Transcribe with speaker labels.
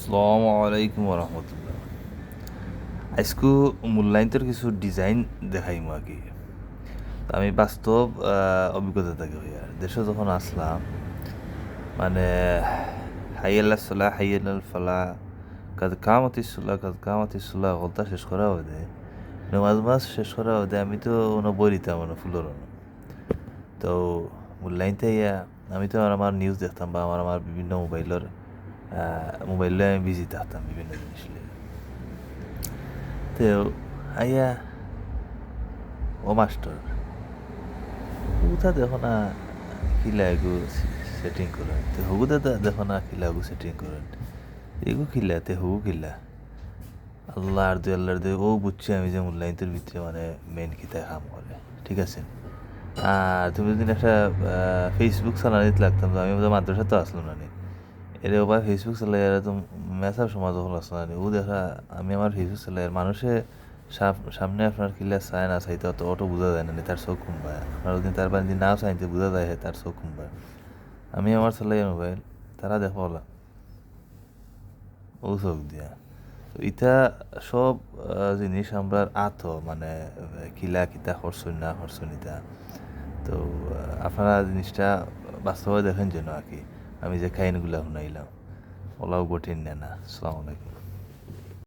Speaker 1: আসসালামু আলাইকুম রহমতুল্লাহ। আজকু মূল্যায়নতের কিছু ডিজাইন দেখাইমু আর কি। তো আমি বাস্তব অভিজ্ঞতা থেকে হই আর দেশে যখন আসলাম মানে হাইয়াল্লা সোলা হাইয়াল ফালা কাদ কামতি সোলা কাদ কামতি সোলা গলতা শেষ করা হবে নামাজ মাস শেষ করা হবে আমি তো বই দিতাম ফুলের তো মূল্যায়নতে ইয়া আমি তো আমার নিউজ দেখতাম বা আমার বিভিন্ন মোবাইলে আমি বিজি থাকতাম বিভিন্ন জিনিস নিয়ে। তো আইয়া ও মাস্টার হুগুতা দেখো না খিলা এগু সেটিং করেন তো হুগুদা দেখো না খিলা এগু সেটিং করেন এগু খিলা তে হুগু খিলা আল্লাহর দে ও বুঝছি আমি যে মূল্যায়নতের ভিতরে মেন খিতা কাম করে ঠিক আছে। আর তুমি যদি একটা ফেসবুক চালানিতে লাগতাম তো আমি মাদ্রাসা তো আসলো না নি এরে ওবার ফেসবুক চালাই এরা তো মেসার সমাজ যখন আসলো না নি ও দেখা আমি আমার ফেসবুক চালাই আর মানুষে সামনে আপনার কিলা চায় না চাইতে অত অটো বোঝা যায় না তার চোখ কুম্বায় আপনার যদি তার বাড়ি না চাইতে বোঝা যায় তার চোখ কুম্বায় আমি আমার চালাই মোবাইল তারা দেখো ওলা ও চোখ দিয়া তো ইটা সব জিনিস আমরা কিলা কিতা খরচই না খরচই নিতা তো আপনারা জিনিসটা বাস্তবে দেখেন যেন আর কি আমি যে কাহিনীগুলো শুনাইলাম ওলাও কঠিন না। আসসালামু আলাইকুম।